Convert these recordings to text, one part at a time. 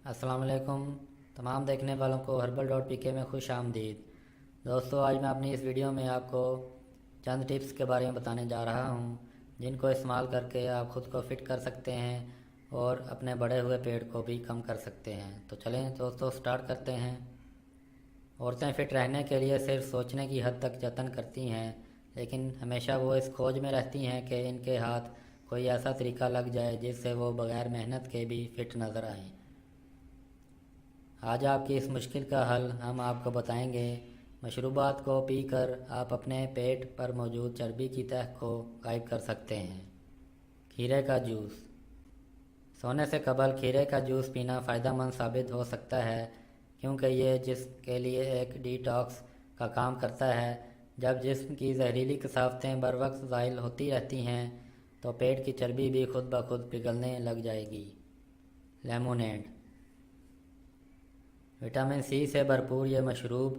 السلام علیکم تمام دیکھنے والوں کو herbal.pk میں خوش آمدید۔ دوستو، آج میں اپنی اس ویڈیو میں آپ کو چند ٹپس کے بارے میں بتانے جا رہا ہوں جن کو استعمال کر کے آپ خود کو فٹ کر سکتے ہیں اور اپنے بڑھے ہوئے پیٹ کو بھی کم کر سکتے ہیں۔ تو چلیں دوستو سٹارٹ کرتے ہیں۔ عورتیں فٹ رہنے کے لیے صرف سوچنے کی حد تک جتن کرتی ہیں، لیکن ہمیشہ وہ اس کھوج میں رہتی ہیں کہ ان کے ہاتھ کوئی ایسا طریقہ لگ جائے جس سے وہ بغیر محنت کے بھی فٹ نظر آئیں۔ آج آپ کی اس مشکل کا حل ہم آپ کو بتائیں گے۔ مشروبات کو پی کر آپ اپنے پیٹ پر موجود چربی کی تہ کو غائب کر سکتے ہیں۔ کھیرے کا جوس۔ سونے سے قبل کھیرے کا جوس پینا فائدہ مند ثابت ہو سکتا ہے، کیونکہ یہ جسم کے لیے ایک ڈی ٹاکس کا کام کرتا ہے۔ جب جسم کی زہریلی کثافتیں بر وقت زائل ہوتی رہتی ہیں تو پیٹ کی چربی بھی خود بخود پگھلنے لگ جائے گی۔ لیمونیڈ۔ وٹامن سی سے بھرپور یہ مشروب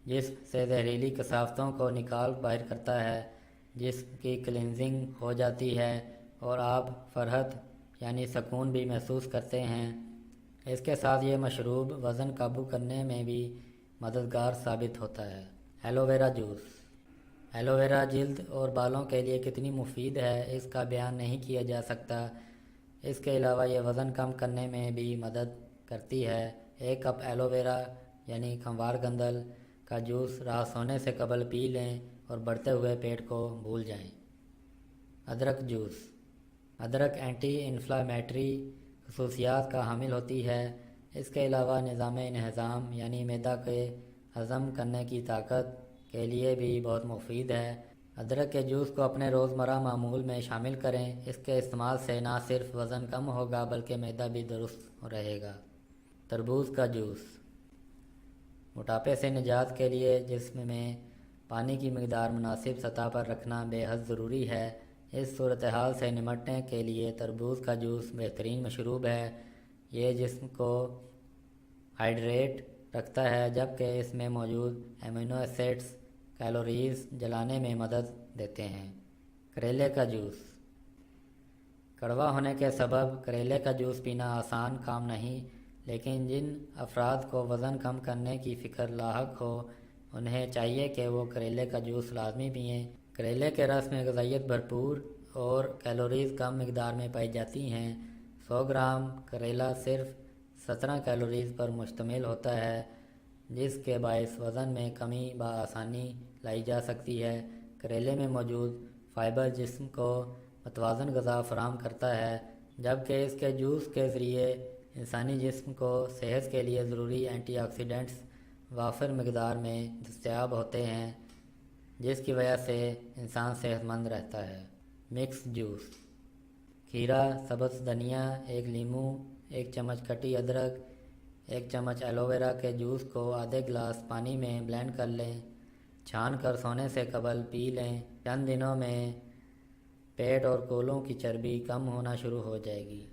جسم سے زہریلی کثافتوں کو نکال باہر کرتا ہے، جسم کی کلینزنگ ہو جاتی ہے اور آپ فرحت یعنی سکون بھی محسوس کرتے ہیں۔ اس کے ساتھ یہ مشروب وزن قابو کرنے میں بھی مددگار ثابت ہوتا ہے۔ Aloe vera juice. Aloe vera جلد اور بالوں کے لیے کتنی مفید ہے اس کا بیان نہیں کیا جا سکتا۔ اس کے علاوہ یہ وزن کم کرنے میں بھی مدد کرتی ہے۔ ایک کپ ایلو ویرا یعنی کھنوار گندل کا جوس رات سونے سے قبل پی لیں اور بڑھتے ہوئے پیٹ کو بھول جائیں۔ ادرک جوس۔ ادرک اینٹی انفلامیٹری خصوصیات کا حامل ہوتی ہے۔ اس کے علاوہ نظام انہضام یعنی معدہ کے ہضم کرنے کی طاقت کے لیے بھی بہت مفید ہے۔ ادرک کے جوس کو اپنے روزمرہ معمول میں شامل کریں۔ اس کے استعمال سے نہ صرف وزن کم ہوگا بلکہ معدہ بھی درست رہے گا۔ تربوز کا جوس۔ موٹاپے سے نجات کے لیے جسم میں پانی کی مقدار مناسب سطح پر رکھنا بے حد ضروری ہے۔ اس صورتحال سے نمٹنے کے لیے تربوز کا جوس بہترین مشروب ہے۔ یہ جسم کو ہائیڈریٹ رکھتا ہے، جبکہ اس میں موجود امینو ایسڈز کیلوریز جلانے میں مدد دیتے ہیں۔ کریلے کا جوس۔ کڑوا ہونے کے سبب کریلے کا جوس پینا آسان کام نہیں، لیکن جن افراد کو وزن کم کرنے کی فکر لاحق ہو انہیں چاہیے کہ وہ کریلے کا جوس لازمی پئیں۔ کریلے کے رس میں غذائیت بھرپور اور کیلوریز کم مقدار میں پائی جاتی ہیں۔ 100 گرام کریلا صرف 17 کیلوریز پر مشتمل ہوتا ہے، جس کے باعث وزن میں کمی بآسانی لائی جا سکتی ہے۔ کریلے میں موجود فائبر جسم کو متوازن غذا فراہم کرتا ہے، جبکہ اس کے جوس کے ذریعے انسانی جسم کو صحت کے لیے ضروری اینٹی آکسیڈنٹس وافر مقدار میں دستیاب ہوتے ہیں، جس کی وجہ سے انسان صحت مند رہتا ہے۔ Mix juice. کھیرا، سبز دھنیا، ایک لیموں، 1 چمچ کٹی ادرک، 1 چمچ ایلو ویرا کے جوس کو آدھے گلاس پانی میں بلینڈ کر لیں۔ چھان کر سونے سے قبل پی لیں۔ چند دنوں میں پیٹ اور کولوں کی چربی کم ہونا شروع ہو جائے گی۔